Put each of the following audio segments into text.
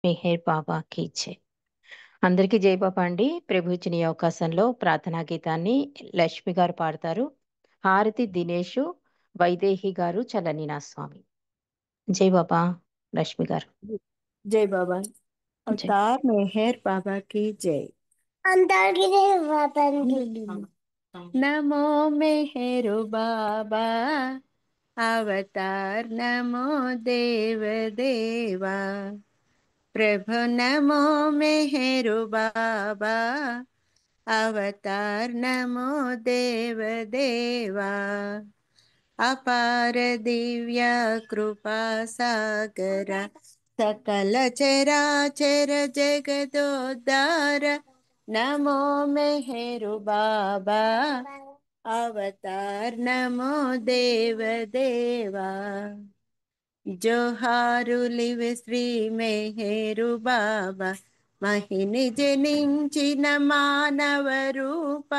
మెహర్ బాబాకి జై. అందరికీ జై బాబా అండి. ప్రభు ఇచ్చిన ఈ అవకాశంలో ప్రార్థనా గీతాన్ని లక్ష్మి గారు పాడతారు. హారతి దినేషు, వైదేహి గారు, చలనీనా స్వామి. జై బాబా. లక్ష్మి గారు जय बाबा। జై. अवतार मेहर बाबा की जय। अवतार की जय बाबा की। नमो मेहर बाबा, अवतार नमो देव देवा। प्रभु नमो मेहर बाबा, अवतार नमो देव देवा। अपार दिव्य कृपा सागर, सकल चराचर जगदोद्धार। नमो मेहरु बाबा, अवतार नमो देव देवा। జోహారులివి శ్రీ మెహరు బాబా, మహిని జనించిన మానవ రూప,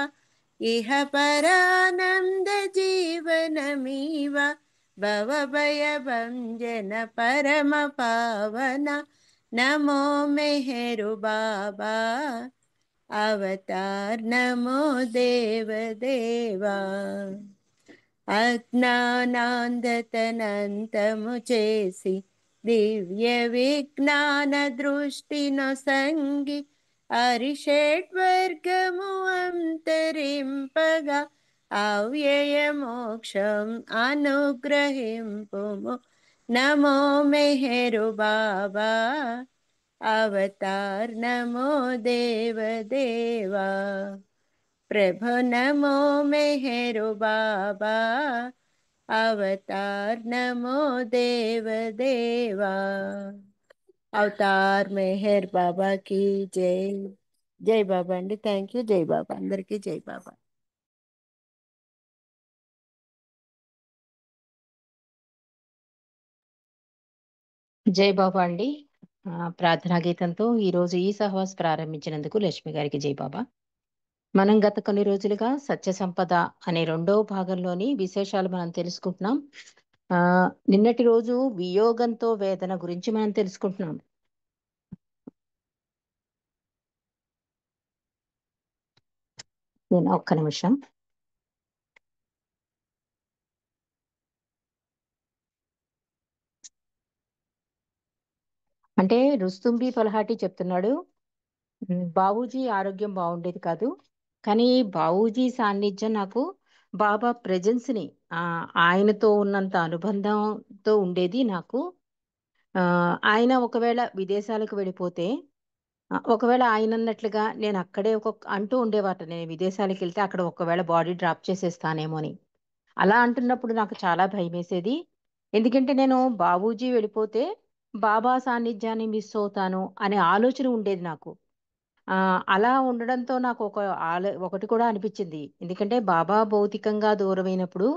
ఇహ పరానంద జీవనమీవ, భవభయ భంజన పరమ పావన। నమో మెహరు బాబా, అవతార్ నమో దేవ దేవా। అజ్ఞానాంధతనంతము చేసి దివ్య విజ్ఞాన దృష్టిను సంగి, అరిషడ్వర్గము అంతరింపగా, అవ్యయ మోక్షం అనుగ్రహింపుము। నమో మెహరు బాబా, అవతార్ నమో దేవ దేవా। प्रभु नमो मेहरु बाबा, अवतार नमो देव देवा। अवतार मेहर बाबा की जय। जय बाबा अंडी, थैंक यू। जय बाबा अंदरिकी जय बाबा। జై బాబా అండి. ప్రార్థనా గీతంతో ఈరోజు ఈ సహవాస్ ప్రారంభించినందుకు లక్ష్మి గారికి జై బాబా. మనం గత కొన్ని రోజులుగా సత్య సంపద అనే రెండో భాగంలోని విశేషాలు మనం తెలుసుకుంటున్నాం. నిన్నటి రోజు వియోగంతో వేదన గురించి మనం తెలుసుకుంటున్నాం. ఒక్క నిమిషం. అంటే రుస్తుంబి పలహాటి చెప్తున్నాడు, బాబూజీ ఆరోగ్యం బాగుండేది కాదు, కానీ బాబూజీ సాన్నిధ్యం నాకు బాబా ప్రెజెన్స్ని ఆయనతో ఉన్నంత అనుబంధంతో ఉండేది నాకు. ఆయన ఒకవేళ విదేశాలకు వెళ్ళిపోతే, ఒకవేళ ఆయన అన్నట్లుగా నేను అక్కడే అంటూ ఉండేవాట, నేను విదేశాలకు వెళ్తే అక్కడ ఒకవేళ బాడీ డ్రాప్ చేసేస్తానేమో అని. అలా అంటున్నప్పుడు నాకు చాలా భయమేసేది. ఎందుకంటే నేను బాబూజీ వెళ్ళిపోతే బాబా సాన్నిధ్యాన్ని మిస్ అవుతాను అనే ఆలోచన ఉండేది నాకు. అలా ఉండడంతో నాకు ఒకటి కూడా అనిపించింది. ఎందుకంటే బాబా భౌతికంగా దూరమైనప్పుడు,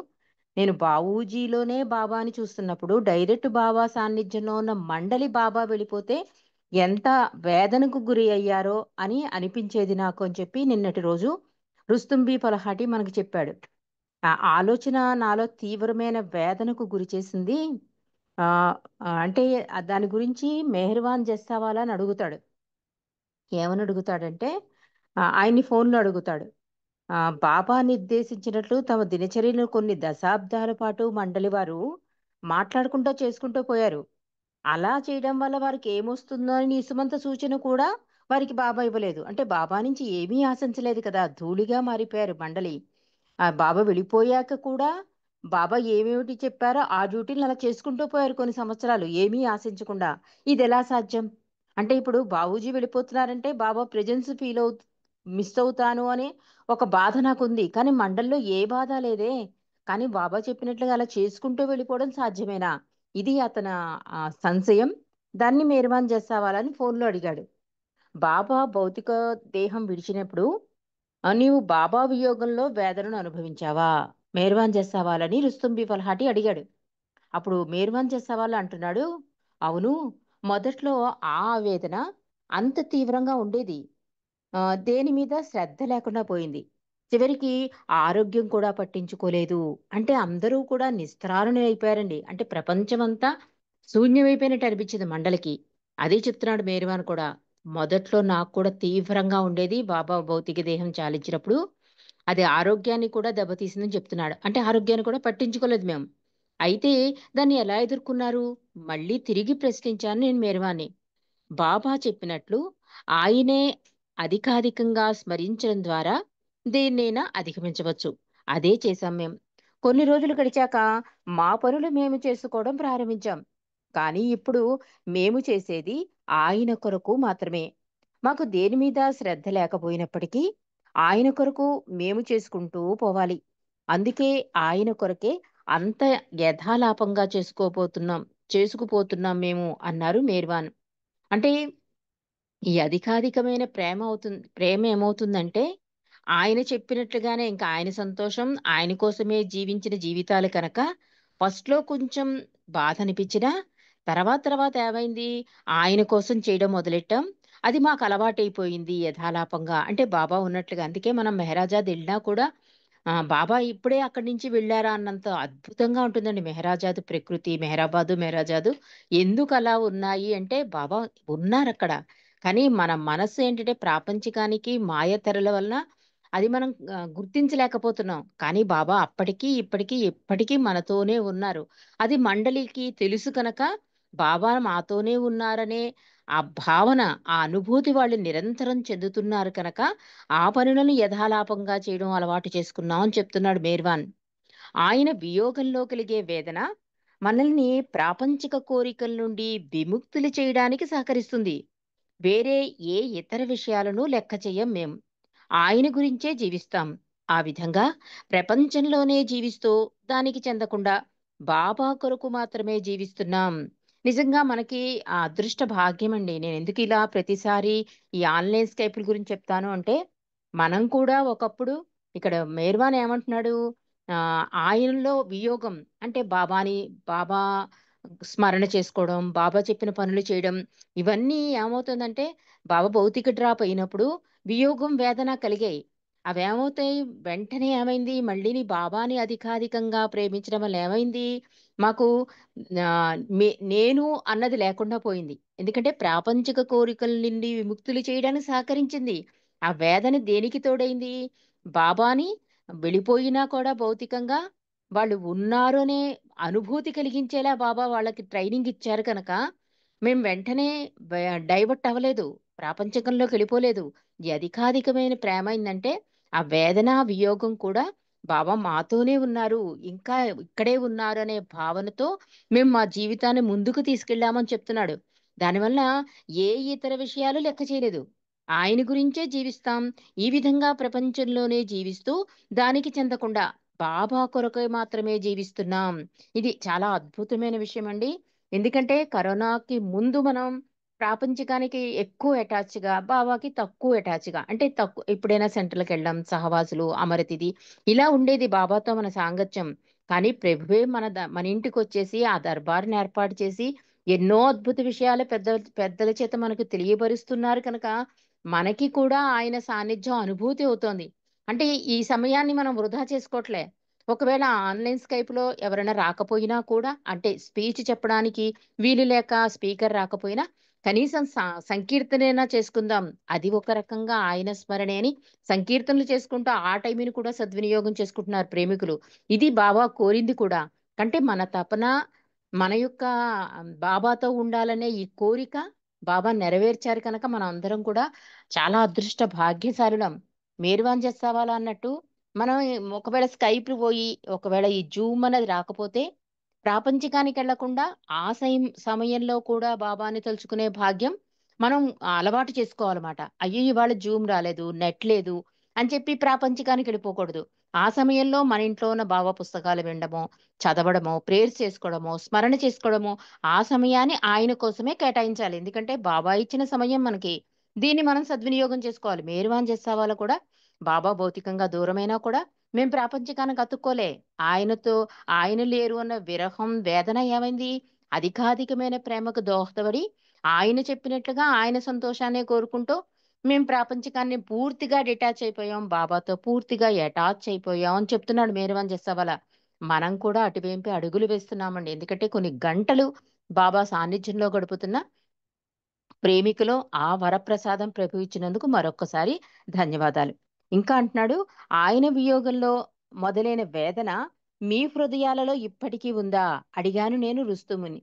నేను బాబూజీలోనే బాబాని చూస్తున్నప్పుడు, డైరెక్ట్ బాబా సాన్నిధ్యంలో ఉన్న మండలి బాబా వెళ్ళిపోతే ఎంత వేదనకు గురి అయ్యారో అని అనిపించేది నాకు అని చెప్పి నిన్నటి రోజు రుస్తుంబి పలహాటి మనకు చెప్పాడు. ఆ ఆలోచన నాలో తీవ్రమైన వేదనకు గురి చేసింది. ఆ అంటే దాని గురించి మెహర్వాన్ చేస్తావాలా అని అడుగుతాడు. ఏమని అడుగుతాడంటే, ఆయన్ని ఫోన్లో అడుగుతాడు. బాబా నిర్దేశించినట్లు తమ దినచర్యను కొన్ని దశాబ్దాల పాటు మండలి వారు మాట్లాడుకుంటూ చేసుకుంటూ పోయారు. అలా చేయడం వల్ల వారికి ఏమొస్తుందో అని ఇసుమంత సూచన కూడా వారికి బాబా ఇవ్వలేదు. అంటే బాబా నుంచి ఏమీ ఆశించలేదు కదా, ధూళిగా మారిపోయారు మండలి. బాబా వెళ్ళిపోయాక కూడా బాబా ఏమేమిటి చెప్పారో ఆ డ్యూటీలు అలా చేసుకుంటూ పోయారు కొన్ని సంవత్సరాలు, ఏమీ ఆశించకుండా. ఇది ఎలా సాధ్యం? అంటే ఇప్పుడు బాబూజీ వెళ్ళిపోతున్నారంటే బాబా ప్రెజెన్స్ మిస్ అవుతాను అని ఒక బాధ నాకుంది. కానీ మండల్లో ఏ బాధ లేదే. కానీ బాబా చెప్పినట్లుగా అలా చేసుకుంటూ వెళ్ళిపోవడం సాధ్యమేనా? ఇది అతని సంశయం. దాన్ని మేర్వాన్ చేస్తావాలని ఫోన్లో అడిగాడు. బాబా భౌతిక దేహం విడిచినప్పుడు నీవు బాబా వియోగంలో వేదనను అనుభవించావా? మేర్వాన్ చేస్తావాలని రుస్తుంబి ఫల్హాటి అడిగాడు. అప్పుడు మేర్వాన్ చేస్తావాళ్ళు అంటున్నాడు, అవును, మొదట్లో ఆ ఆవేదన అంత తీవ్రంగా ఉండేది. దేని మీద శ్రద్ధ లేకుండా పోయింది. చివరికి ఆరోగ్యం కూడా పట్టించుకోలేదు. అంటే అందరూ కూడా నిస్త్రారుని అయిపోయారండి. అంటే ప్రపంచమంతా శూన్యమైపోయినట్టు అనిపించింది మండలికి. అదే చెప్తున్నాడు మేరీవాన్ కూడా. మొదట్లో నాకు కూడా తీవ్రంగా ఉండేది బాబా భౌతిక దేహం చాలించినప్పుడు. అది ఆరోగ్యాన్ని కూడా దెబ్బతీసిందని చెప్తున్నాడు. అంటే ఆరోగ్యాన్ని కూడా పట్టించుకోలేదు మేము. అయితే దాన్ని ఎలా ఎదుర్కొన్నారు? మళ్ళీ తిరిగి ప్రశ్నించాను నేను మేరీవాన్ని. బాబా చెప్పినట్లు ఆయనే అధికాధికంగా స్మరించడం ద్వారా దేన్నైనా అధిగమించవచ్చు. అదే చేశాం మేము. కొన్ని రోజులు గడిచాక మా పనులు మేము చేసుకోవడం ప్రారంభించాం. కానీ ఇప్పుడు మేము చేసేది ఆయన కొరకు మాత్రమే. మాకు దేని మీద శ్రద్ధ లేకపోయినప్పటికీ ఆయన కొరకు మేము చేసుకుంటూ పోవాలి. అందుకే ఆయన కొరకే అంత యథాలాపంగా చేసుకుపోతున్నాం మేము అన్నారు మేర్వాన్. అంటే ఈ అధికాధికమైన ప్రేమ ఏమవుతుందంటే ఆయన చెప్పినట్లుగానే ఇంకా ఆయన సంతోషం ఆయన కోసమే జీవించిన జీవితాలు కనుక ఫస్ట్ లో కొంచెం బాధ అనిపించినా తర్వాత తర్వాత ఏమైంది, ఆయన కోసం చేయడం మొదలెట్టాం. అది మాకు అలవాటైపోయింది యథాలాపంగా. అంటే బాబా ఉన్నట్లుగా. అందుకే మనం మెహరాజాద్ వెళ్ళినా కూడా బాబా ఇప్పుడే అక్కడి నుంచి వెళ్ళారా అన్నంత అద్భుతంగా ఉంటుందండి మెహరాజాద్ ప్రకృతి. మెహరాజాదు ఎందుకు అలా ఉన్నాయి అంటే బాబా ఉన్నారక్కడ. కానీ మన మనస్సు ఏంటంటే ప్రాపంచికానికి మాయ తెరల వలన అది మనం గుర్తించలేకపోతున్నాం. కానీ బాబా అప్పటికీ ఇప్పటికీ ఎప్పటికీ మనతోనే ఉన్నారు. అది మండలికి తెలుసు కనుక బాబా మాతోనే ఉన్నారనే ఆ భావన, ఆ అనుభూతి వాళ్ళు నిరంతరం చెందుతున్నారు కనుక ఆ పనులను యథాలాపంగా చేయడం అలవాటు చేసుకున్నాం అని చెప్తున్నాడు మేర్వాన్. ఆయన వియోగంలో కలిగే వేదన మనల్ని ప్రాపంచిక కోరికల నుండి విముక్తులు చేయడానికి సహకరిస్తుంది. వేరే ఏ ఇతర విషయాలను లెక్క చెయ్యం మేం. ఆయన గురించే జీవిస్తాం. ఆ విధంగా ప్రపంచంలోనే జీవిస్తూ దానికి చెందకుండా బాబా కొరకు మాత్రమే జీవిస్తున్నాం. నిజంగా మనకి ఆ అదృష్ట భాగ్యమండి. నేను ఎందుకు ఇలా ప్రతిసారి ఈ ఆన్లైన్ స్కైపుల గురించి చెప్తాను అంటే, మనం కూడా ఒకప్పుడు ఇక్కడ మేర్వాన్ ఏమంటున్నాడు, ఆయనలో వియోగం అంటే బాబా స్మరణ చేసుకోవడం, బాబా చెప్పిన పనులు చేయడం, ఇవన్నీ ఏమవుతుందంటే బాబా భౌతిక డ్రాప్ అయినప్పుడు వియోగం, వేదన కలిగాయి. అవేమవుతాయి వెంటనే ఏమైంది మళ్ళీని బాబాని అధికాధికంగా ప్రేమించడం వల్ల ఏమైంది మాకు నేను అన్నది లేకుండా పోయింది. ఎందుకంటే ప్రాపంచిక కోరికల నుండి విముక్తులు చేయడానికి సహకరించింది. ఆ వేదన దేనికి తోడైంది? బాబాని వెళ్ళిపోయినా కూడా భౌతికంగా వాళ్ళు ఉన్నారు అనే అనుభూతి కలిగించేలా బాబా వాళ్ళకి ట్రైనింగ్ ఇచ్చారు కనుక మేము వెంటనే డైవర్ట్ అవ్వలేదు, ప్రాపంచకంలోకి వెళ్ళిపోలేదు. ఈ అధికాధికమైన ప్రేమ ఏందంటే ఆ వేదన వియోగం కూడా బాబా మాతోనే ఉన్నారు, ఇంకా ఇక్కడే ఉన్నారు అనే భావనతో మేము మా జీవితాన్ని ముందుకు తీసుకెళ్ళామని చెప్తున్నాడు. దానివల్ల ఏ ఇతర విషయాలు లెక్క చేయలేదు, ఆయన గురించే జీవిస్తాం. ఈ విధంగా ప్రపంచంలోనే జీవిస్తూ దానికి చెందకుండా బాబా కొరకై మాత్రమే జీవిస్తున్నాం. ఇది చాలా అద్భుతమైన విషయం అండి. ఎందుకంటే కరోనాకి ముందు మనం ప్రాపంచికానికి ఎక్కువ అటాచ్‌గా, బాబాకి తక్కువ అటాచ్‌గా. అంటే తక్కువ ఎప్పుడైనా సెంటర్‌లకి వెళ్ళడం, సహవాసులు, అమరతిథి ఇలా ఉండేది బాబాతో మన సాంగత్యం. కానీ ప్రభువే మన ఇంటికొచ్చేసి ఆ దర్బార్‌ని ఏర్పాటు చేసి ఎన్నో అద్భుత విషయాలు పెద్దల చేత మనకు తెలియబరుస్తున్నారు కనుక మనకి కూడా ఆయన సాన్నిధ్యం అనుభూతి అవుతోంది. అంటే ఈ సమయాన్ని మనం వృధా చేసుకోవట్లే. ఒకవేళ ఆన్‌లైన్ స్కైప్‌లో ఎవరైనా రాకపోయినా కూడా అంటే స్పీచ్ చెప్పడానికి వీలు లేక స్పీకర్ రాకపోయినా కనీసం సంకీర్తనైనా చేసుకుందాం. అది ఒక రకంగా ఆయన స్మరణే అని సంకీర్తనలు చేసుకుంటూ ఆ టైంని కూడా సద్వినియోగం చేసుకుంటున్నారు ప్రేమికులు. ఇది బాబా కోరింది కూడా. అంటే మన తపన, మన యొక్క బాబాతో ఉండాలనే ఈ కోరిక బాబా నెరవేర్చారు కనుక మనం అందరం కూడా చాలా అదృష్ట భాగ్యశాలులం. మేరువాంజ సవాలా అన్నట్టు మనం ఒకవేళ స్కైప్ పోయి ఒకవేళ ఈ జూమ్ అనేది రాకపోతే ప్రాపంచికానికి వెళ్లకుండా ఆ సమయంలో కూడా బాబాని తలుచుకునే భాగ్యం మనం అలవాటు చేసుకోవాలన్నమాట. అయ్యో ఇవాళ జూమ్ రాలేదు, నెట్ లేదు అని చెప్పి ప్రాపంచికానికి వెళ్ళిపోకూడదు. ఆ సమయంలో మన ఇంట్లో ఉన్న బాబా పుస్తకాలు వినడమో, చదవడమో, ప్రేయర్స్ చేసుకోవడమో, స్మరణ చేసుకోవడమో, ఆ సమయాన్ని ఆయన కోసమే కేటాయించాలి. ఎందుకంటే బాబా ఇచ్చిన సమయం మనకి. దీన్ని మనం సద్వినియోగం చేసుకోవాలి. మేరువాన్ చేసేవాళ్ళు కూడా బాబా భౌతికంగా దూరమైనా కూడా మేము ప్రాపంచికానికి అతుక్కోలే. ఆయనతో ఆయన లేరు అన్న విరహం, వేదన ఏమైంది? అధికాధికమైన ప్రేమకు దోహదపడి ఆయన చెప్పినట్లుగా ఆయన సంతోషాన్నే కోరుకుంటూ మేము ప్రాపంచికాన్ని పూర్తిగా డిటాచ్ అయిపోయాం. బాబాతో పూర్తిగా అటాచ్ అయిపోయాం అని చెప్తున్నాడు మేరువాన్ జస్సవాల. మనం కూడా అటువైపే అడుగులు వేస్తున్నామండి. ఎందుకంటే కొన్ని గంటలు బాబా సాన్నిధ్యంలో గడుపుతున్నా ప్రేమికులో ఆ వరప్రసాదం ప్రభు ఇచ్చినందుకు మరొక్కసారి ధన్యవాదాలు. ఇంకా అంటున్నాడు, ఆయన వియోగంలో మొదలైన వేదన మీ హృదయాలలో ఇప్పటికీ ఉందా అడిగాను నేను రుస్తుముని.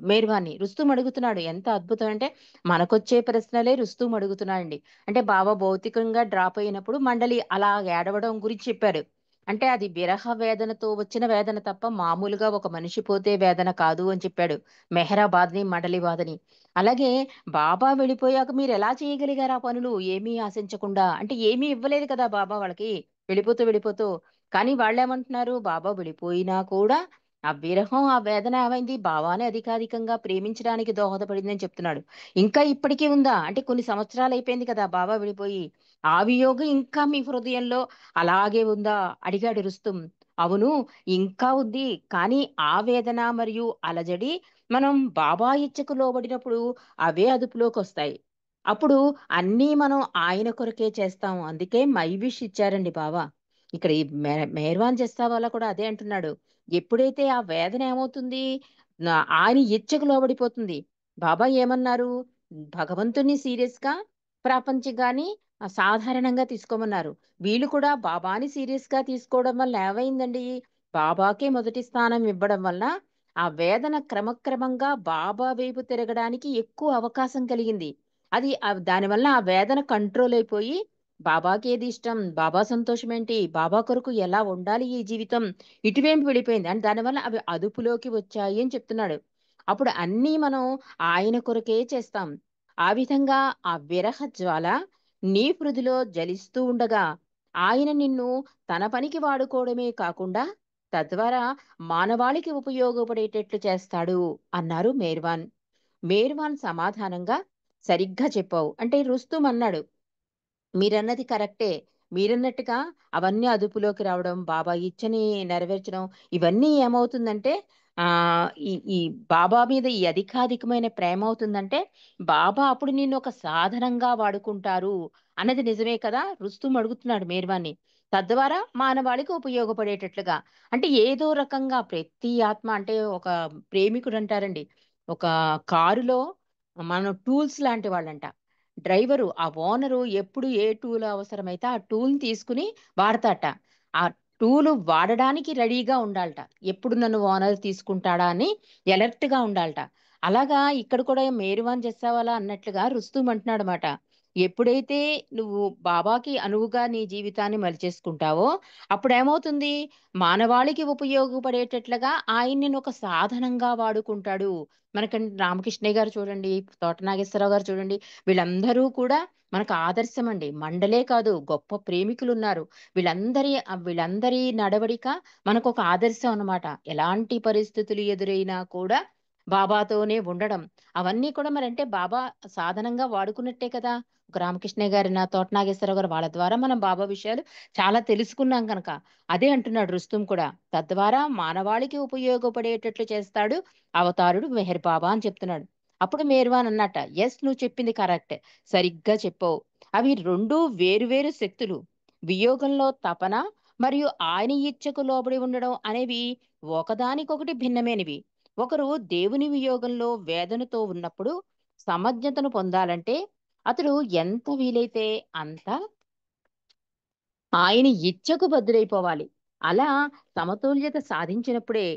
మేర్వాన్ని రుస్తుం అడుగుతున్నాడు. ఎంత అద్భుతం అంటే మనకొచ్చే ప్రశ్నలే రుస్తుం అడుగుతున్నాడండి. అంటే బాబా భౌతికంగా డ్రాప్ అయినప్పుడు మండలి అలా ఏడవడం గురించి చెప్పారు. అంటే అది విరహ వేదనతో వచ్చిన వేదన తప్ప మామూలుగా ఒక మనిషి పోతే వేదన కాదు అని చెప్పాడు. మెహరా బాధని మండలి బాధని. అలాగే బాబా వెళ్ళిపోయాక మీరు ఎలా చేయగలిగారు ఆ పనులు ఏమీ ఆశించకుండా? అంటే ఏమీ ఇవ్వలేదు కదా బాబా వాళ్ళకి. వెళ్ళిపోతూ వెళ్ళిపోతూ. కానీ వాళ్ళేమంటున్నారు? బాబా వెళ్ళిపోయినా కూడా ఆ విరహం, ఆ వేదన ఏమైంది? బాబానే అధికాధికంగా ప్రేమించడానికి దోహదపడిందని చెప్తున్నాడు. ఇంకా ఇప్పటికీ ఉందా? అంటే కొన్ని సంవత్సరాలు అయిపోయింది కదా బాబా వెళ్ళిపోయి. ఆ వియోగం ఇంకా మీ హృదయంలో అలాగే ఉందా? అడిగాడు రుస్తుం. అవును, ఇంకా ఉంది. కానీ ఆ వేదన మరియు అలజడి మనం బాబా ఇచ్చకు లోబడినప్పుడు అవే అదుపులోకొస్తాయి. అప్పుడు అన్నీ మనం ఆయన కొరకే చేస్తాం. అందుకే మై విష్ ఇచ్చారండి బాబా. ఇక్కడ ఈ మెహర్వాన్ చేస్తా కూడా అదే అంటున్నాడు. ఎప్పుడైతే ఆ వేదన ఏమవుతుంది? ఆయన ఇచ్చకు లోబడిపోతుంది. బాబా ఏమన్నారు? భగవంతుని సీరియస్‌గా, ప్రాపంచికాన్ని సాధారణంగా తీసుకోమన్నారు. వీళ్ళు కూడా బాబాని సీరియస్‌గా తీసుకోవడం వల్ల ఏమైందండి? బాబాకే మొదటి స్థానం ఇవ్వడం వల్ల ఆ వేదన క్రమక్రమంగా బాబా వైపు తిరగడానికి ఎక్కువ అవకాశం కలిగింది. అది దానివల్ల ఆ వేదన కంట్రోల్ అయిపోయి బాబాకి ఏది ఇష్టం, బాబా సంతోషం ఏంటి, బాబా కొరకు ఎలా ఉండాలి ఈ జీవితం, ఇటువైపు వెళ్ళిపోయింది. అండ్ దానివల్ల అవి అదుపులోకి వచ్చాయి అని చెప్తున్నాడు. అప్పుడు అన్నీ మనం ఆయన కొరకే చేస్తాం. ఆ విధంగా ఆ విరహ జ్వాల నీ హృదిలో జ్వలిస్తూ ఉండగా ఆయన నిన్ను తన పనికి వాడుకోవడమే కాకుండా తద్వారా మానవాళికి ఉపయోగపడేటట్లు చేస్తాడు అన్నారు మేర్వాన్. మేర్వాన్ సమాధానంగా, సరిగ్గా చెప్పావు. అంటే రుస్తుం అన్నాడు, మీరన్నది కరెక్టే. మీరన్నట్టుగా అవన్నీ అదుపులోకి రావడం, బాబా ఇచ్చని నెరవేర్చడం, ఇవన్నీ ఏమవుతుందంటే ఈ ఈ బాబా మీద ఈ అధికాధికమైన ప్రేమ అవుతుందంటే, బాబా అప్పుడు నిన్ను ఒక సాధనంగా వాడుకుంటారు అన్నది నిజమే కదా! రుస్తుం అడుగుతున్నాడు మేర్వాన్ని. తద్వారా మానవాళికి ఉపయోగపడేటట్లుగా. అంటే ఏదో రకంగా ప్రతి ఆత్మ అంటే ఒక ప్రేమికుడు అంటారండి. ఒక కారులో మనం టూల్స్ లాంటి వాళ్ళంట. డ్రైవరు, ఆ ఓనరు ఎప్పుడు ఏ టూల్ అవసరమైతే ఆ టూల్‌ని తీసుకొని వాడతాట. ఆ టూలు వాడడానికి రెడీగా ఉండాలట. ఎప్పుడు నన్ను ఓనర్ తీసుకుంటాడా అని ఎలర్ట్‌గా ఉండాలట. అలాగా ఇక్కడ కూడా మేరువాన్ జస్సావాలా అన్నట్లుగా రుస్తుం అంటున్నాడమాట. ఎప్పుడైతే నువ్వు బాబాకి అనువుగా నీ జీవితాన్ని మలిచేసుకుంటావో అప్పుడేమవుతుంది? మానవాళికి ఉపయోగపడేటట్లుగా ఆయన్ని ఒక సాధనంగా వాడుకుంటాడు. మనకండి రామకృష్ణయ్య గారు చూడండి, తోట నాగేశ్వరరావు గారు చూడండి, వీళ్ళందరూ కూడా మనకు ఆదర్శం అండి. మండలే కాదు, గొప్ప ప్రేమికులున్నారు. వీళ్ళందరి నడవడిక మనకొక ఆదర్శం అన్నమాట. ఎలాంటి పరిస్థితులు ఎదురైనా కూడా బాబాతోనే ఉండడం. అవన్నీ కూడా మరంటే బాబా సాధనంగా వాడుకున్నట్టే కదా! ఒక రామకృష్ణయ్య గారి, తోట నాగేశ్వరరావు గారు వాళ్ళ ద్వారా మనం బాబా విషయాలు చాలా తెలుసుకున్నాం గనక. అదే అంటున్నాడు రుస్తుం కూడా. తద్వారా మానవాళికి ఉపయోగపడేటట్లు చేస్తాడు అవతారుడు మెహర్ బాబా అని చెప్తున్నాడు. అప్పుడు మేర్వాన్ అన్నట, "యెస్, నువ్వు చెప్పింది కరెక్ట్. సరిగ్గా చెప్పావు. అవి 2 వేరు వేరు శక్తులు. వియోగంలో తపన మరియు ఆయన ఇచ్చకు లోబడి ఉండడం అనేవి ఒకదానికొకటి భిన్నమైనవి. ఒకరు దేవుని వియోగంలో వేదనతో ఉన్నప్పుడు సమజ్ఞతను పొందాలంటే అతడు ఎంత వీలైతే అంత ఆయన ఇచ్చకు బద్దులైపోవాలి. అలా సమతుల్యత సాధించినప్పుడే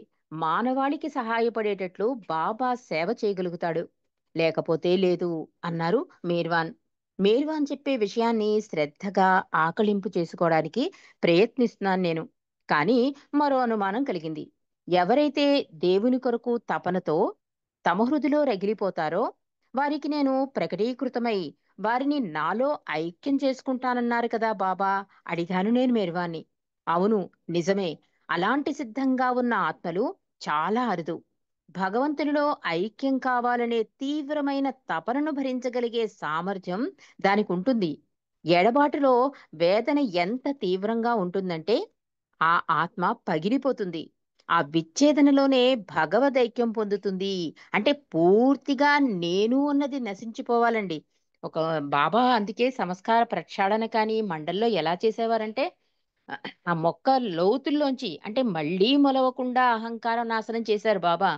మానవాళికి సహాయపడేటట్లు బాబా సేవ చేయగలుగుతాడు. లేకపోతే లేదు అన్నారు మేర్వాన్. మేర్వాన్ చెప్పే విషయాన్ని శ్రద్ధగా ఆకలింపు చేసుకోవడానికి ప్రయత్నిస్తున్నాను నేను. కానీ మరో అనుమానం కలిగింది. ఎవరైతే దేవుని కొరకు తపనతో తమ హృదిలో రగిలిపోతారో వారికి నేను ప్రకటీకృతమై వారిని నాలో ఐక్యం చేసుకుంటానన్నారు కదా బాబా, అడిగాను నేను మెర్వాన్ని. అవును, నిజమే. అలాంటి సిద్ధంగా ఉన్న ఆత్మలు చాలా అరుదు. భగవంతునిలో ఐక్యం కావాలనే తీవ్రమైన తపనను భరించగలిగే సామర్థ్యం దానికి ఉంటుంది. ఎడబాటులో వేదన ఎంత తీవ్రంగా ఉంటుందంటే ఆ ఆత్మ పగిలిపోతుంది. ఆ విచ్ఛేదనలోనే భగవదైక్యం పొందుతుంది. అంటే పూర్తిగా నేను అన్నది నశించిపోవాలండి. ఒక బాబా అందుకే సంస్కార ప్రక్షాళన కానీ మండల్లో ఎలా చేసేవారంటే ఆ మొక్క లోతుల్లోంచి అంటే మళ్ళీ మొలవకుండా అహంకారం నాశనం చేశారు బాబా.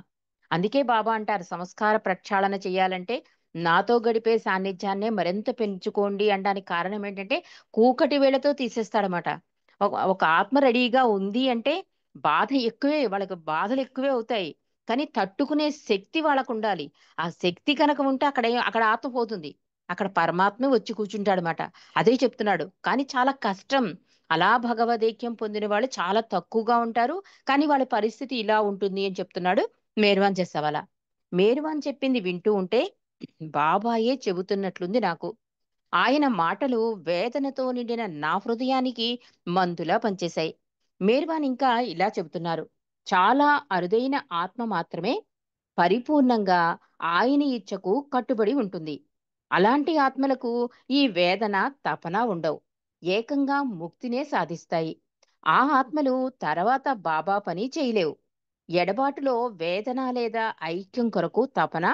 అందుకే బాబా అంటారు సంస్కార ప్రక్షాళన చేయాలంటే నాతో గడిపే సాన్నిధ్యాన్నే మరింత పెంచుకోండి అనడానికి కారణం ఏంటంటే, కూకటి వేళ్ళతో తీసేస్తాడనమాట. ఒక ఆత్మ రెడీగా ఉంది అంటే, బాధ ఎక్కువే, వాళ్ళకి బాధలు ఎక్కువే అవుతాయి. కానీ తట్టుకునే శక్తి వాళ్ళకుండాలి. ఆ శక్తి గనక ఉంటే అక్కడ ఆత్మ పోతుంది. అక్కడ పరమాత్మే వచ్చి కూర్చుంటాడనమాట. అదే చెప్తున్నాడు. కానీ చాలా కష్టం. అలా భగవదైక్యం పొందిన వాళ్ళు చాలా తక్కువగా ఉంటారు. కానీ వాళ్ళ పరిస్థితి ఇలా ఉంటుంది అని చెప్తున్నాడు మేర్వాన్ జస్సవాల. మేర్వాన్ చెప్పింది వింటూ ఉంటే బాబాయే చెబుతున్నట్లుంది నాకు. ఆయన మాటలు వేదనతో నిండిన నా హృదయానికి మందులా పనిచేశాయి. మేర్వాన్ ఇంకా ఇలా చెబుతున్నారు. చాలా అరుదైన ఆత్మ మాత్రమే పరిపూర్ణంగా ఆయన ఇచ్చకు కట్టుబడి ఉంటుంది. అలాంటి ఆత్మలకు ఈ వేదన, తపన ఉండవు. ఏకంగా ముక్తినే సాధిస్తాయి. ఆ ఆత్మలు తర్వాత బాబా పని చేయలేవు. ఎడబాటులో వేదన లేదా ఐక్యం కొరకు తపన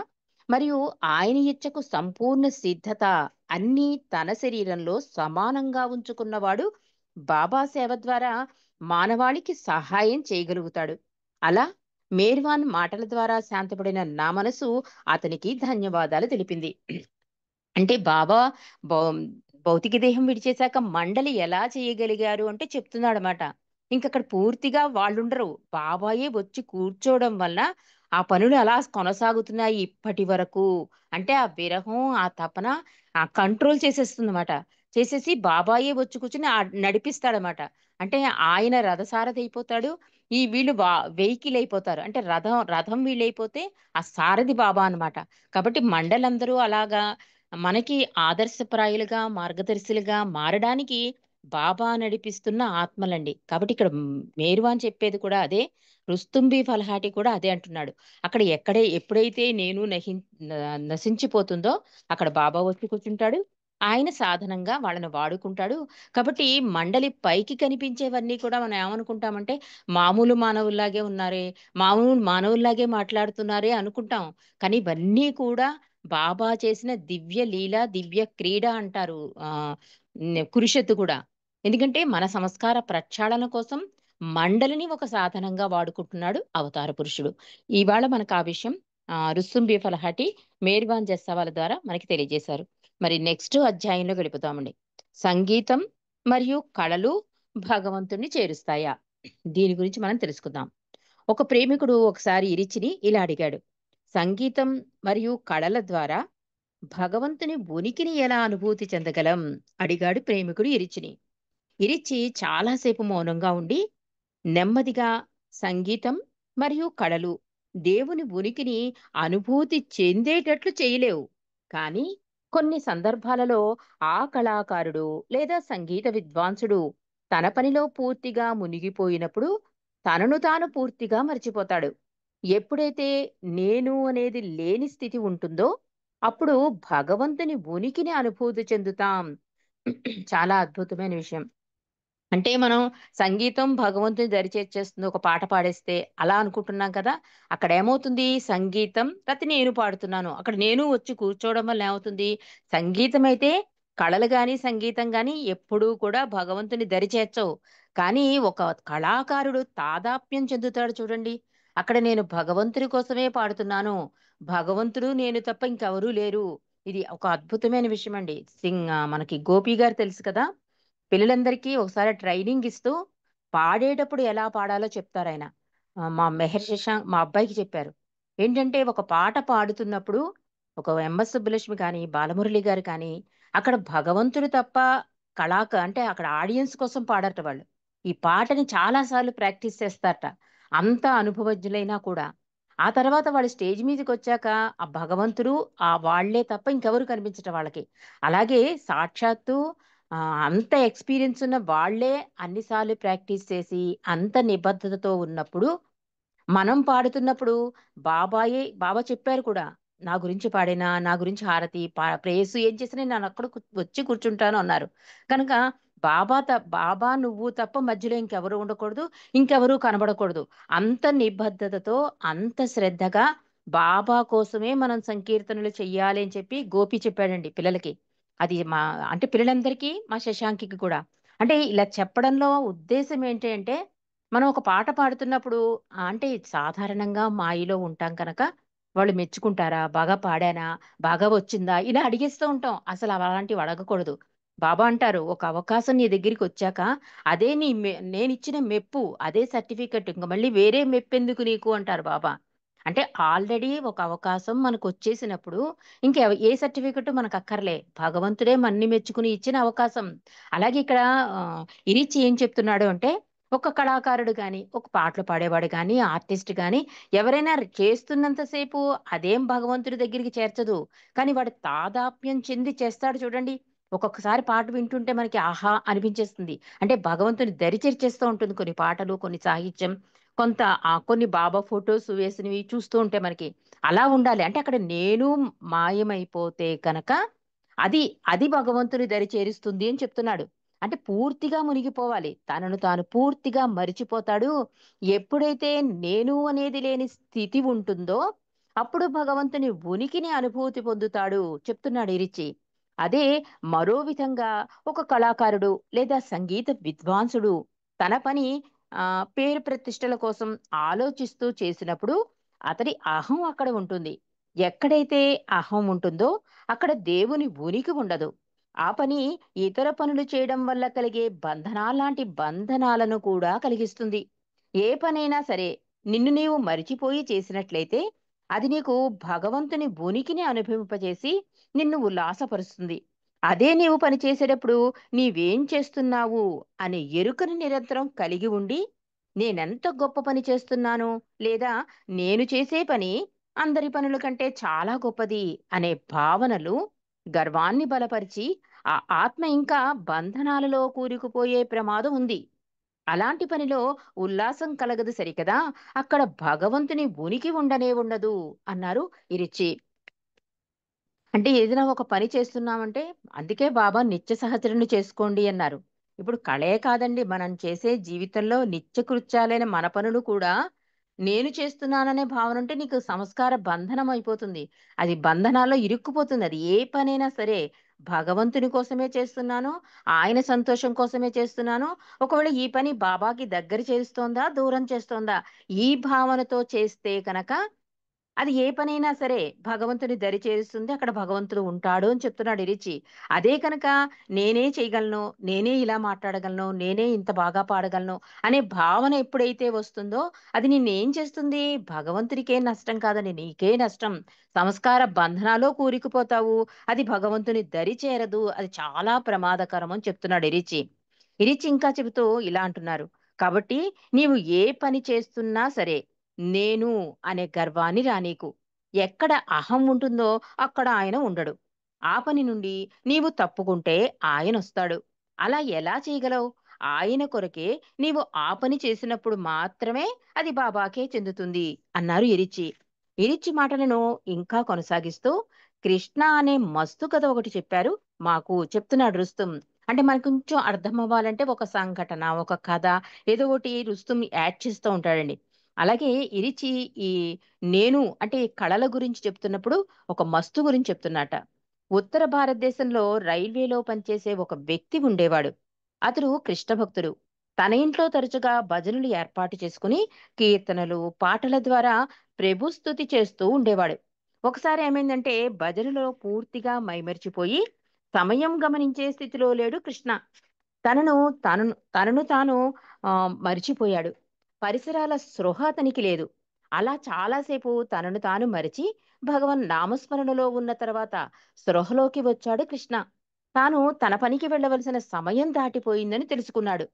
మరియు ఆయన ఇచ్చకు సంపూర్ణ సిద్ధత అన్నీ తన శరీరంలో సమానంగా ఉంచుకున్నవాడు బాబా సేవ ద్వారా మానవాళికి సహాయం చేయగలుగుతాడు. అలా మేర్వాన్ మాటల ద్వారా శాంతపడిన నా మనసు అతనికి ధన్యవాదాలు తెలిపింది. అంటే బాబా భౌ భౌతిక దేహం విడిచేశాక మండలి ఎలా చేయగలిగారు అంటే చెప్తున్నాడనమాట. ఇంకక్కడ పూర్తిగా వాళ్ళుండరు. బాబాయే వచ్చి కూర్చోవడం వల్ల ఆ పనులు అలా కొనసాగుతున్నాయి ఇప్పటి వరకు. అంటే ఆ విరహం, ఆ తపన కంట్రోల్ చేసేస్తుందన్నమాట. చేసేసి బాబాయే వచ్చి కూర్చొని నడిపిస్తాడనమాట. అంటే ఆయన రథసారథి అయిపోతాడు. వీళ్ళు వెహికల్ అయిపోతారు. అంటే రథం రథం వీళ్ళైపోతే ఆ సారథి బాబా అన్నమాట. కాబట్టి మండలందరూ అలాగా మనకి ఆదర్శప్రాయులుగా, మార్గదర్శులుగా మారడానికి బాబా నడిపిస్తున్న ఆత్మలండి. కాబట్టి ఇక్కడ మేర్వాన్ చెప్పేది కూడా అదే. రుస్తుంబి ఫల్హాటి కూడా అదే అంటున్నాడు. అక్కడ ఎప్పుడైతే నేను నశించిపోతుందో అక్కడ బాబా వచ్చి కూర్చుంటాడు. ఆయన సాధనంగా వాళ్ళని వాడుకుంటాడు. కాబట్టి మండలి పైకి కనిపించేవన్నీ కూడా మనం ఏమనుకుంటామంటే మామూలు మానవుల్లాగే ఉన్నారే, మామూలు మానవుల్లాగే మాట్లాడుతున్నారే అనుకుంటాం. కానీ ఇవన్నీ కూడా బాబా చేసిన దివ్య లీల, దివ్య క్రీడ అంటారు. కురుషత్తు కూడా. ఎందుకంటే మన సంస్కార ప్రక్షాళన కోసం మండలిని ఒక సాధనంగా వాడుకుంటున్నాడు అవతార పురుషుడు. ఇవాళ మనకు ఆ విషయం రుస్తుంబి ఫలహాటి మేర్వాన్ జస్సవాల ద్వారా మనకి తెలియజేశారు. మరి నెక్స్ట్ అధ్యాయంలో గడుపుతామండి. సంగీతం మరియు కళలు భగవంతుణ్ణి చేరుస్తాయా? దీని గురించి మనం తెలుసుకుందాం. ఒక ప్రేమికుడు ఒకసారి ఇరిచిని ఇలా అడిగాడు. సంగీతం మరియు కళల ద్వారా భగవంతుని ఉనికిని ఎలా అనుభూతి చెందగలం? అడిగాడు ప్రేమికుడు ఇరిచిని. ఇరిచి చాలాసేపు మౌనంగా ఉండి నెమ్మదిగా సంగీతం మరియు కళలు దేవుని ఉనికిని అనుభూతి చెందేటట్లు చేయలేవు. కానీ కొన్ని సందర్భాలలో ఆ కళాకారుడు లేదా సంగీత విద్వాంసుడు తన పనిలో పూర్తిగా మునిగిపోయినప్పుడు తనను తాను పూర్తిగా మర్చిపోతాడు. ఎప్పుడైతే నేను అనేది లేని స్థితి ఉంటుందో అప్పుడు భగవంతుని ఉనికిని అనుభూతి చెందుతాం. చాలా అద్భుతమైన విషయం. అంటే మనం సంగీతం భగవంతుని దరిచేర్చేస్తుంది. ఒక పాట పాడేస్తే అలా అనుకుంటున్నాం కదా! అక్కడ ఏమవుతుంది? సంగీతం లేతే నేను పాడుతున్నాను. అక్కడ నేను వచ్చి కూర్చోవడం వల్ల ఏమవుతుంది? సంగీతం అయితే కళలు గాని, సంగీతం గాని ఎప్పుడూ కూడా భగవంతుని దరిచేర్చవు. కానీ ఒక కళాకారుడు తాదాప్యం చెందుతాడు చూడండి. అక్కడ నేను భగవంతుని కోసమే పాడుతున్నాను. భగవంతుడు నేను తప్ప ఇంకెవరూ లేరు. ఇది ఒక అద్భుతమైన విషయమండి. మనకి గోపి గారు తెలుసు కదా! పిల్లలందరికీ ఒకసారి ట్రైనింగ్ ఇస్తూ పాడేటప్పుడు ఎలా పాడాలో చెప్తారాయన. మా మెహర్ శశాంక్ మా అబ్బాయికి చెప్పారు. ఏంటంటే ఒక పాట పాడుతున్నప్పుడు ఒక ఎంఎస్ సుబ్బలక్ష్మి కానీ, బాలమురళి గారు కానీ అక్కడ భగవంతుడు తప్ప అంటే అక్కడ ఆడియన్స్ కోసం పాడరట వాళ్ళు. ఈ పాటని చాలా సార్లు ప్రాక్టీస్ చేస్తారట. అంత అనుభవజ్ఞులైనా కూడా. ఆ తర్వాత వాళ్ళు స్టేజ్ మీదకొచ్చాక ఆ భగవంతుడు వాళ్ళే తప్ప ఇంకెవరు కనిపించట వాళ్ళకి. అలాగే సాక్షాత్తు అంత ఎక్స్‌పీరియన్స్ ఉన్న వాళ్ళే అన్ని సార్లు ప్రాక్టీస్ చేసి, అంత నిబద్ధతతో ఉన్నప్పుడు, మనం పాడుతున్నప్పుడు బాబా చెప్పారు కూడా. నా గురించి పాడినా, నా గురించి హారతి, ప్రేయస్సు ఏం చేసినా నేనక్కడ వచ్చి కూర్చుంటాను అన్నారు. కనుక బాబా నువ్వు తప్ప మధ్యలో ఇంకెవరు ఉండకూడదు. ఇంకెవరు కనబడకూడదు. అంత నిబద్ధతతో, అంత శ్రద్ధగా బాబా కోసమే మనం సంకీర్తనలు చెయ్యాలి అని చెప్పి గోపి చెప్పాడండి పిల్లలకి. అది అంటే పిల్లలందరికీ, మా శశాంకికి కూడా. అంటే ఇలా చెప్పడంలో ఉద్దేశ్యం ఏంటి అంటే, మనం ఒక పాట పాడుతున్నప్పుడు అంటే సాధారణంగా మాయలో ఉంటాం కనుక వాళ్ళు మెచ్చుకుంటారా? బాగా పాడానా? బాగా వచ్చిందా? ఇలా అడిగేస్తూ ఉంటాం. అసలు అలాంటివి అడగకూడదు. బాబా అంటారు, "ఒక అవకాశం నీ దగ్గరికొచ్చాక అదే నేనిచ్చిన మెప్పు. అదే సర్టిఫికేట్. ఇంక మళ్ళీ వేరే మెప్పెందుకు నీకు" అంటారు బాబా. అంటే ఆల్రెడీ ఒక అవకాశం మనకొచ్చేసినప్పుడు ఏ సర్టిఫికేటు మనకక్కర్లే. భగవంతుడే మన్ని మెచ్చుకుని ఇచ్చిన అవకాశం. అలాగే ఇక్కడ ఇరిచి ఏం చెప్తున్నాడు అంటే, ఒక కళాకారుడు గాని, ఒక పాటలు పాడేవాడు గాని, ఆర్టిస్ట్ గాని ఎవరైనా చేస్తున్నంత సేపు అదేం భగవంతుడి దగ్గరికి చేర్చదు. కానీ వాడు తాదాత్మ్యం చెంది చేస్తాడు చూడండి. ఒక్కొక్కసారి పాట వింటుంటే మనకి ఆహా అనిపించేస్తుంది. అంటే భగవంతుని దరి చేర్చేస్తూ ఉంటుంది కొన్ని పాటలు, కొన్ని సాహిత్యం, కొంత కొన్ని బాబా ఫోటోస్ వేసినవి చూస్తూ ఉంటే మనకి. అలా ఉండాలి. అంటే అక్కడ నేను మాయమైపోతే కనుక అది అది భగవంతుని దరి చేరుస్తుంది అని చెప్తున్నాడు. అంటే పూర్తిగా మునిగిపోవాలి. తనను తాను పూర్తిగా మరిచిపోతాడు. ఎప్పుడైతే నేను అనేది లేని స్థితి ఉంటుందో అప్పుడు భగవంతుని ఉనికిని అనుభూతి పొందుతాడు చెప్తున్నాడు ఇరిచి. అదే మరో విధంగా ఒక కళాకారుడు లేదా సంగీత విద్వాంసుడు తన పని పేరు ప్రతిష్టల కోసం ఆలోచిస్తూ చేసినప్పుడు అతడి అహం అక్కడ ఉంటుంది. ఎక్కడైతే అహం ఉంటుందో అక్కడ దేవుని ఉనికి ఉండదు. ఆ పని ఇతర పనులు చేయడం వల్ల కలిగే బంధనాలాంటి బంధనాలను కూడా కలిగిస్తుంది. ఏ పనైనా సరే నిన్ను నీవు మరిచిపోయి చేసినట్లయితే అది నీకు భగవంతుని ఉనికిని అనుభవింపజేసి నిన్ను ఉల్లాసపరుస్తుంది. అదే నీవు పని చేసేటప్పుడు నీవేం చేస్తున్నావు అనే ఎరుకను నిరంతరం కలిగి ఉండి నేనెంత గొప్ప పని చేస్తున్నాను, లేదా నేను చేసే పని అందరి పనుల కంటే చాలా గొప్పది అనే భావనలు గర్వాన్ని బలపరిచి ఆ ఆత్మ ఇంకా బంధనాలలో కూరుకుపోయే ప్రమాదం ఉంది. అలాంటి పనిలో ఉల్లాసం కలగదు సరికదా, అక్కడ భగవంతుని ఉనికి ఉండనే ఉండదు అన్నారు ఇరిచి. అంటే ఏదైనా ఒక పని చేస్తున్నామంటే అందుకే బాబా నిత్య సహచరుని చేసుకోండి అన్నారు. ఇప్పుడు కళే కాదండి, మనం చేసే జీవితంలో నిత్య కృత్యాలైన మన పనులు కూడా నేను చేస్తున్నాననే భావన ఉంటే నీకు సంస్కార బంధనం అయిపోతుంది. అది బంధనాల్లో ఇరుక్కుపోతుంది. అది ఏ పనైనా సరే భగవంతుని కోసమే చేస్తున్నాను, ఆయన సంతోషం కోసమే చేస్తున్నాను. ఒకవేళ ఈ పని బాబాకి దగ్గర చేస్తోందా, దూరం చేస్తోందా, ఈ భావనతో చేస్తే కనుక అది ఏ పనైనా సరే భగవంతుని దరి చేరుస్తుంది. అక్కడ భగవంతుడు ఉంటాడు అని చెప్తున్నాడు ఇరిచి. అదే కనుక నేనే చేయగలను, నేనే ఇలా మాట్లాడగలను, నేనే ఇంత బాగా పాడగలను అనే భావన ఎప్పుడైతే వస్తుందో అది నిన్నేం చేస్తుంది? భగవంతుడికే నష్టం కాదండి, నీకే నష్టం. సంస్కార బంధనాలో కూరుకుపోతావు. అది భగవంతుని దరి చేరదు. అది చాలా ప్రమాదకరం అని చెప్తున్నాడు ఇరిచి. ఇరిచి ఇంకా చెబుతూ ఇలా అంటున్నారు. కాబట్టి నీవు ఏ పని చేస్తున్నా సరే నేను అనే గర్వాన్ని రానీకు. ఎక్కడ అహం ఉంటుందో అక్కడ ఆయన ఉండడు. ఆ పని నుండి నీవు తప్పుకుంటే ఆయనొస్తాడు. అలా ఎలా చేయగలవు? ఆయన కొరకే నీవు ఆ పని చేసినప్పుడు మాత్రమే అది బాబాకే చెందుతుంది అన్నారు ఇరిచి. ఇరిచి మాటలను ఇంకా కొనసాగిస్తూ కృష్ణ అనే మస్తు కథ ఒకటి చెప్పారు మాకు చెప్తున్నాడు రుస్తుం. అంటే మనకు కొంచెం అర్థం అవ్వాలంటే ఒక సంఘటన, ఒక కథ, ఏదో ఒకటి రుస్తుం యాడ్ చేస్తూ ఉంటాడండి. అలాగే ఇరిచి ఈ నేను అంటే ఈ కళల గురించి చెప్తున్నప్పుడు ఒక మస్తు గురించి చెప్తున్నట. ఉత్తర భారతదేశంలో రైల్వేలో పనిచేసే ఒక వ్యక్తి ఉండేవాడు. అతడు కృష్ణ భక్తుడు. తన ఇంట్లో తరచుగా భజనలు ఏర్పాటు చేసుకుని కీర్తనలు, పాటల ద్వారా ప్రభు స్తుతి చేస్తూ ఉండేవాడు. ఒకసారి ఏమైందంటే భజనలో పూర్తిగా మైమరిచిపోయి సమయం గమనించే స్థితిలో లేడు కృష్ణ. తనను తనను తాను మరిచిపోయాడు. పరిసరాల స్పృహ అతనికి లేదు. అలా చాలాసేపు తనను తాను మరిచి భగవన్ నామస్మరణలో ఉన్న తర్వాత స్పృహలోకి వచ్చాడు కృష్ణ. తాను తన పనికి వెళ్ళవలసిన సమయం దాటిపోయిందని తెలుసుకున్నాడు.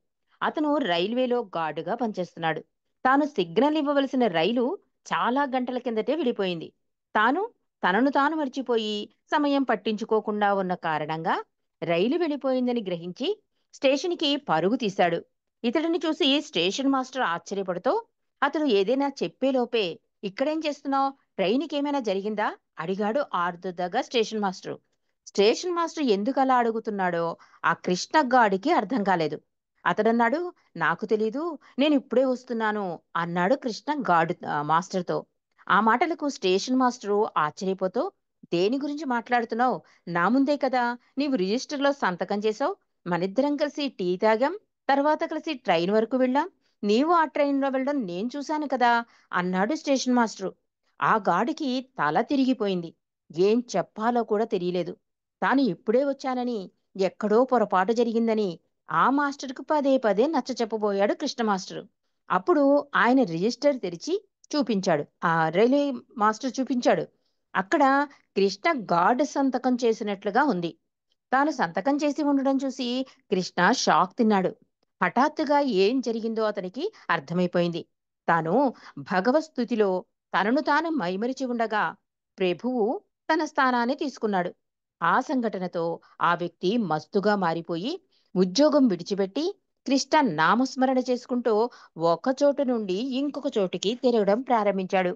అతను రైల్వేలో గార్డుగా పనిచేస్తున్నాడు. తాను సిగ్నల్ ఇవ్వవలసిన రైలు చాలా గంటల కిందటే వెళ్ళిపోయింది. తాను తనను తాను మర్చిపోయి సమయం పట్టించుకోకుండా ఉన్న కారణంగా రైలు వెళ్ళిపోయిందని గ్రహించి స్టేషన్‌కి పరుగు తీశాడు. ఇతడిని చూసి స్టేషన్ మాస్టర్ ఆశ్చర్యపడుతూ అతడు ఏదైనా చెప్పేలోపే "ఇక్కడేం చేస్తున్నావ్? ట్రైన్‌కేమైనా జరిగిందా?" అడిగాడు ఆర్దుతగా స్టేషన్ మాస్టరు. స్టేషన్ మాస్టర్ ఎందుకలా అడుగుతున్నాడో ఆ కృష్ణగాడికి అర్థం కాలేదు. అతడన్నాడు, "నాకు తెలీదు. నేనిప్పుడే వస్తున్నాను" అన్నాడు కృష్ణ మాస్టర్‌తో. ఆ మాటలకు స్టేషన్ మాస్టరు ఆశ్చర్యపోతూ, "దేని గురించి మాట్లాడుతున్నావ్? నా ముందే కదా నీవు రిజిస్టర్‌లో సంతకం చేశావ్. మనిద్దరం కలిసి టీ తాగాం. తర్వాత కలిసి ట్రైన్ వరకు వెళ్ళాం. నీవు ఆ ట్రైన్‌లో వెళ్ళడం నేను చూశాను కదా" అన్నాడు స్టేషన్ మాస్టరు. ఆ గాడికి తల తిరిగిపోయింది. ఏం చెప్పాలో కూడా తెలియలేదు. తాను ఇప్పుడే వచ్చానని, ఎక్కడో పొరపాటు జరిగిందని ఆ మాస్టర్‌కు పదే పదే నచ్చచెప్పబోయాడు కృష్ణ మాస్టరు. అప్పుడు ఆయన రిజిస్టర్ తెరిచి చూపించాడు. ఆ రైల్వే మాస్టర్ చూపించాడు. అక్కడ కృష్ణ గార్డ్ సంతకం చేసినట్లుగా ఉంది. తాను సంతకం చేసి ఉండడం చూసి కృష్ణ షాక్ తిన్నాడు. హఠాత్తుగా ఏం జరిగిందో అతనికి అర్థమైపోయింది. తాను భగవస్తుతిలో తనను తాను మైమరిచి ఉండగా ప్రభువు తన స్థానాన్ని తీసుకున్నాడు. ఆ సంఘటనతో ఆ వ్యక్తి మస్తుగా మారిపోయి ఉద్యోగం విడిచిపెట్టి కృష్ణ నామస్మరణ చేసుకుంటూ ఒక చోటు నుండి ఇంకొక చోటికి తిరగడం ప్రారంభించాడు.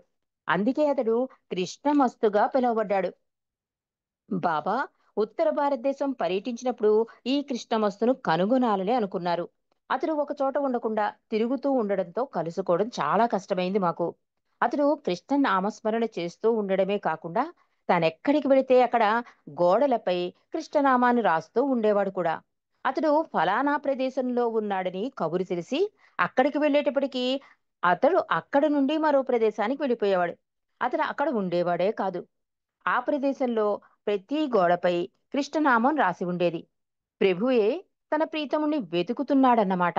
అందుకే అతడు కృష్ణ మస్తుగా పిలువబడ్డాడు. బాబా ఉత్తర భారతదేశం పర్యటించినప్పుడు ఈ కృష్ణమస్తును కనుగొనాలని అనుకున్నారు. అతడు ఒక చోట ఉండకుండా తిరుగుతూ ఉండడంతో కలుసుకోవడం చాలా కష్టమైంది మాకు. అతడు కృష్ణ నామస్మరణ చేస్తూ ఉండడమే కాకుండా తానెక్కడికి వెళితే అక్కడ గోడలపై కృష్ణనామాన్ని రాస్తూ ఉండేవాడు కూడా. అతడు ఫలానా ప్రదేశంలో ఉన్నాడని కబురు తెలిసి అక్కడికి వెళ్ళేటప్పటికీ అతడు అక్కడ నుండి మరో ప్రదేశానికి వెళ్ళిపోయేవాడు. అతడు అక్కడ ఉండేవాడే కాదు. ఆ ప్రదేశంలో ప్రతి గోడపై కృష్ణనామం రాసి ఉండేది. ప్రభువే తన ప్రీతముని వెతుకుతున్నాడన్నమాట.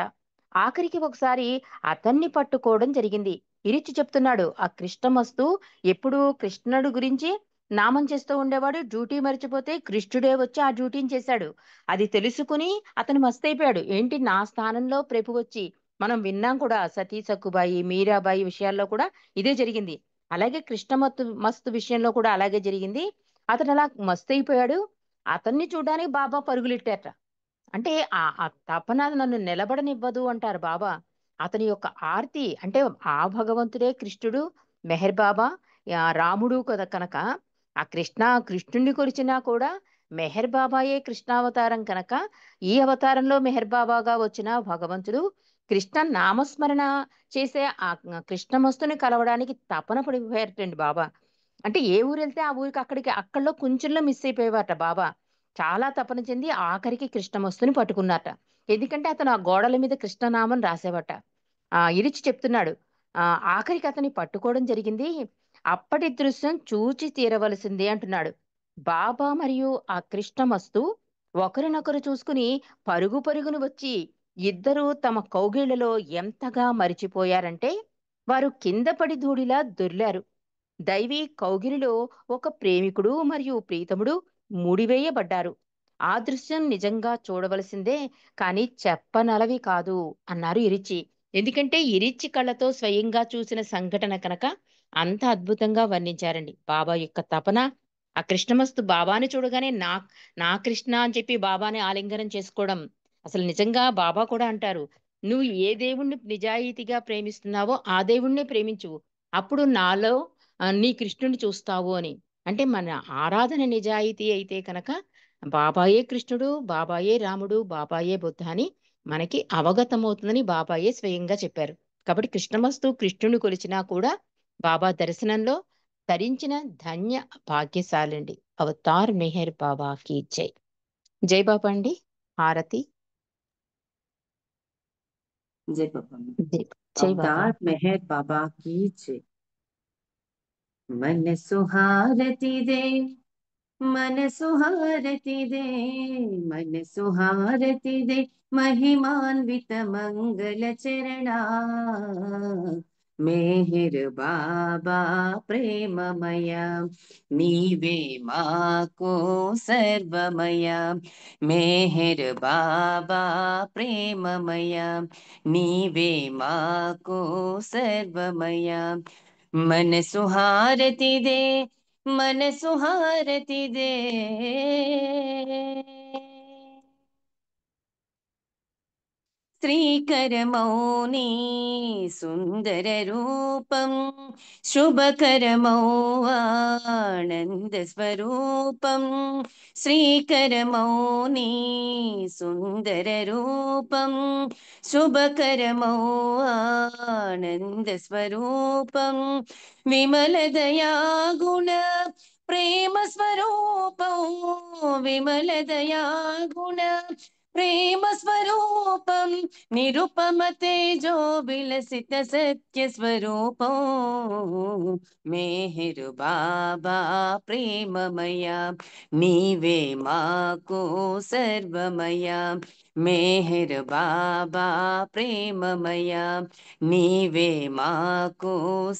ఆఖరికి ఒకసారి అతన్ని పట్టుకోవడం జరిగింది. ఇరిచి చెప్తున్నాడు. ఆ కృష్ణమస్తు ఎప్పుడూ కృష్ణుడు గురించి నామం చేస్తూ ఉండేవాడు. డ్యూటీ మర్చిపోతే కృష్ణుడే వచ్చి ఆ డ్యూటీని చేశాడు. అది తెలుసుకుని అతను మస్తైపోయాడు. ఏంటి నా స్థానంలో ప్రభు వచ్చి, మనం విన్నాం కూడా సతీ సక్కుబాయి, మీరాబాయి విషయాల్లో కూడా ఇదే జరిగింది. అలాగే కృష్ణమత్తు మస్తు విషయంలో కూడా అలాగే జరిగింది. అతను అలా మస్తయిపోయాడు. అతన్ని చూడ్డానికి బాబా పరుగులెట్టారట. అంటే ఆ తపన నన్ను నిలబడనివ్వదు అంటారు బాబా. అతని యొక్క ఆర్తి అంటే ఆ భగవంతుడే కృష్ణుడు, మెహర్ బాబా, రాముడు కదా కనుక ఆ కృష్ణుణ్ణి కొలిచినా కూడా మెహర్ బాబాయే కృష్ణావతారం కనుక ఈ అవతారంలో మెహర్ బాబాగా వచ్చిన భగవంతుడు కృష్ణ నామస్మరణ చేసే ఆ కృష్ణమస్తుని కలవడానికి తపన పడిపోయారటండి బాబా. అంటే ఏ ఊరెళ్తే ఆ ఊరికి అక్కడికి అక్కడలో కొంచెంలో మిస్ అయిపోయేవారట బాబా. చాలా తపన చెంది ఆఖరికి కృష్ణమస్తుని పట్టుకున్నారట. ఎందుకంటే అతను ఆ గోడల మీద కృష్ణనామం రాసేవట. ఇరిచి చెప్తున్నాడు. ఆఖరికి అతన్ని పట్టుకోవడం జరిగింది. అప్పటి దృశ్యం చూచి తీరవలసిందే అంటున్నాడు. బాబా మరియు ఆ కృష్ణమస్తు ఒకరినొకరు చూసుకుని పరుగు పరుగున వచ్చి ఇద్దరూ తమ కౌగిళ్లలో ఎంతగా మరిచిపోయారంటే వారు కింద పడి ధూళిలా దొర్లారు. దైవీ కౌగిలిలో ఒక ప్రేమికుడు మరియు ప్రీతముడు ముడివేయబడ్డారు. ఆ దృశ్యం నిజంగా చూడవలసిందే, కానీ చెప్పనలవి కాదు అన్నారు ఇరిచి. ఎందుకంటే ఇరిచి కళ్ళతో స్వయంగా చూసిన సంఘటన కనుక అంత అద్భుతంగా వర్ణించారండి. బాబా యొక్క తపన ఆ కృష్ణమస్తు బాబాని చూడగానే నా నా కృష్ణ అని చెప్పి బాబాని ఆలింగనం చేసుకోవడం. అసలు నిజంగా బాబా కూడా అంటారు, నువ్వు ఏ దేవుణ్ణి నిజాయితీగా ప్రేమిస్తున్నావో ఆ దేవుణ్ణే ప్రేమించు, అప్పుడు నాలో నీ కృష్ణుని చూస్తావు అని. అంటే మన ఆరాధన నిజాయితీ అయితే కనుక బాబాయే కృష్ణుడు, బాబాయే రాముడు, బాబాయే బుద్ధ అని మనకి అవగతమవుతుందని బాబాయే స్వయంగా చెప్పారు. కాబట్టి కృష్ణమస్తు కృష్ణుని కొలిచినా కూడా బాబా దర్శనంలో తరించిన ధన్య భాగ్యశాలండి. అవతార్ మెహర్ బాబా కీ జై. జై బాబా అండి. హారతి. जय बाबा। జై జై బాబా. अवतार मेहर बाबा की जय। मन सुहारती दे, मन सुहारती दे, मन सुहारती दे, महिमान्वित मंगल चरणा। मेहर बाबा प्रेममय, नीवे माको सर्वमय। मेहर बाबा प्रेममय, नीवे माको सर्वमय। मन सुहारती दे, मन सुहारती दे, श्रीकरमौनि सुन्दर रूपं, शुभकरमौ आनन्द स्वरूपं। श्रीकरमौनि सुन्दर रूपं, शुभकरमौ आनन्द स्वरूपं। विमल दया गुण प्रेम स्वरूपं, विमल दया गुण ప్రేమ స్వరూపం నిరుపమ తేజో విలసిత సత్య స్వరూపం మేహరు బాబా ప్రేమమయ నీవే మాకు సర్వమయ మేహర్ బాబా ప్రేమమయ నీవే మాకు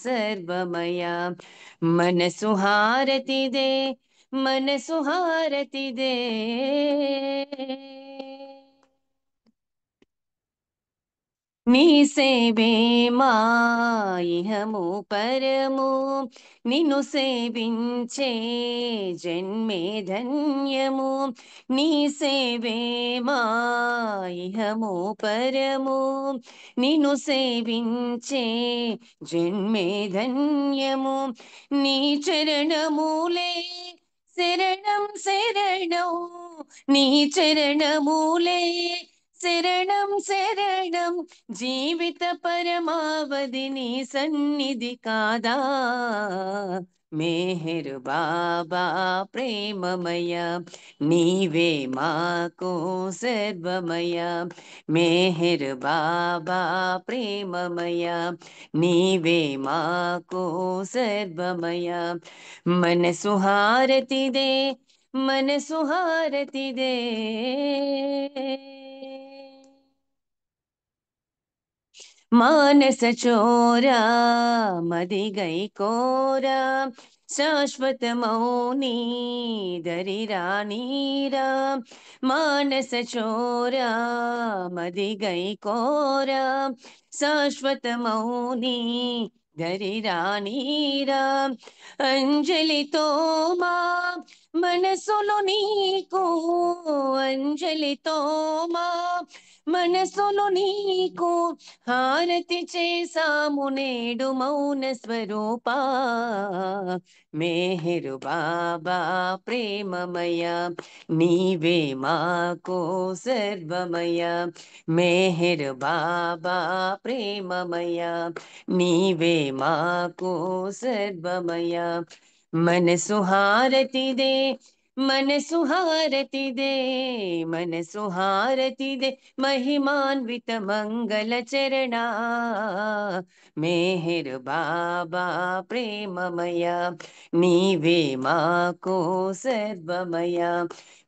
సర్వమయ మనసు హారతిదే మనసు హారతిదే నీ సేవే మా ఇహము పరము నిన్ను సేవించే జన్మే ధన్యము నీ సేవే మా ఇహము పరము నిన్ను సేవించే జన్మే ధన్యము నీ చరణమూలే శరణం శరణం నీ చరణమూలే శరణం శరణం జీవిత పరమావధి నీ సన్నిధి కాదా మేహరు బాబా ప్రేమమయ నీవే మాకు సర్వమయ మేహరు బాబా ప్రేమమయ నీవే మాకు సర్వమయ మనసు హారతిదే మనసు హారతిదే మానస చోరా మదిగై కోరా శాశ్వత మౌని దరిరాణీరా మానస చోరా మదిగై కోరా శాశ్వత మౌని దరిరాణీరా అంజలితో మా మనసులు నీకు అంజలితో మా మనసులు నీకు హారతి చేసాము నేడు మౌన స్వరూపా మేహరు బాబా ప్రేమమయ నీవే మాకు సర్వమయ మేహరు బాబా ప్రేమమయ నీవే మాకు సర్వమయ మనసు హారతిదే మనసు హారతిదే మనసు హారతిదే महिमान्वित मंगल चरणा मेहर बाबा प्रेममया नीवे माको सर्वमया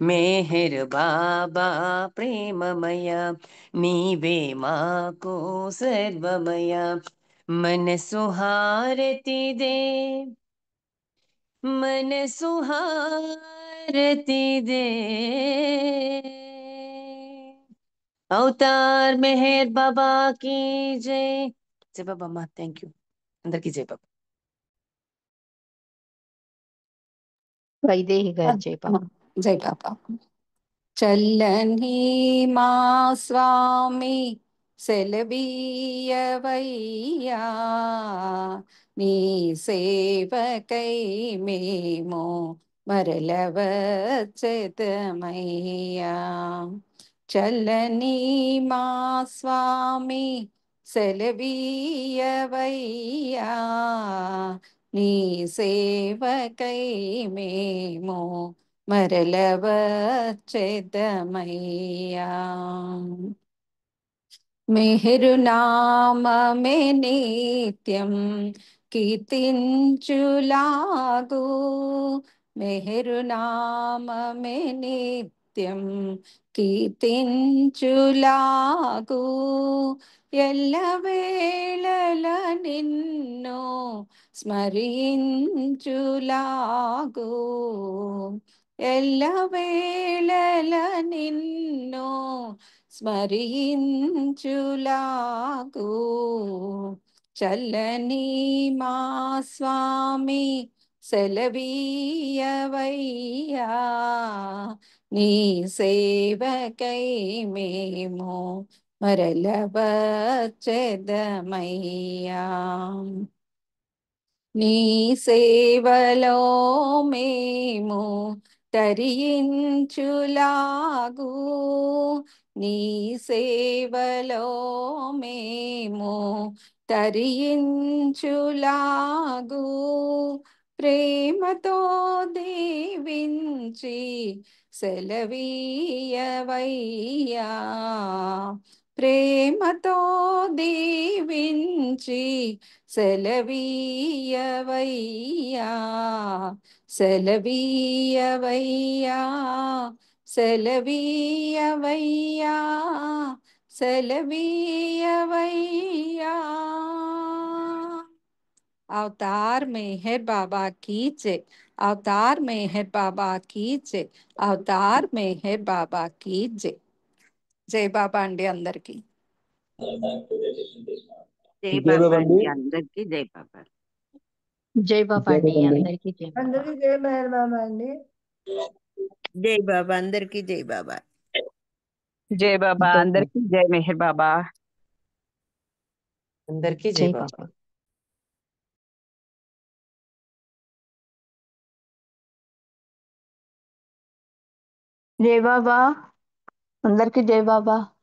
मेहर बाबा प्रेममया नीवे माको सर्वमया मनसु हारति दे मनसु हारति दे అవతార్ మెహర్ బాబా की जय జై బాబా అమ్మా థ్యాంక్ యూ అందరికీ జై బాబా వైదేహి గారు జై బాబా. జై బాబా చల్లని మా స్వామి సెలవీయవయ్యా నీ సేవకై మేము మరలవచ్చెదమయ్యా చల్లని మా స్వామి సెలవీయవయ్యా నీ సేవకై మేము మరలవచ్చెదమయ్యా మెహరునామమే నిత్యం కీర్తించులాగు మెహరునామమే నిత్యం కీర్తించులాగు ఎల్లవేళల నిన్ను స్మరించులాగు ఎల్లవేళల నిన్ను స్మరించులాగు చల్లని మా స్వామి సెలవీయవయ్యా నీ సేవకై మేము మరలవచ్చెదమయ్యా నీ సేవలో మేము తరించులాగు నీ సేవలో మేము తరించులాగు ప్రేమతో దీవించి సెలవీయవయ్యా. ప్రేమతో దీవించి సెలవీయవయ్యా. సెలవీయవయ్యా. సెలవీయవయ్యా. సెలవీయవయ్యా. अवतार मेहर बाबा की जय। अवतार मेहर बाबा की जय। अवतार मेहर बाबा की जय। జై బాబా అండి అందరికి. జై జై బాబా బాబా అండి. అండి అందరికీ జై బాబా. జై బాబా జై అండి బాబా అండి. అందరికీ జై బాబా. అందరికీ జై మహేర్ బాబా అండి. జై బాబా అందరికీ జై బాబా. జై బాబా జై అందరికి జై మెహర్ బాబా. అందరికీ జై జై బాబా. బాబా. జై బాబా అందరికి జై బాబా.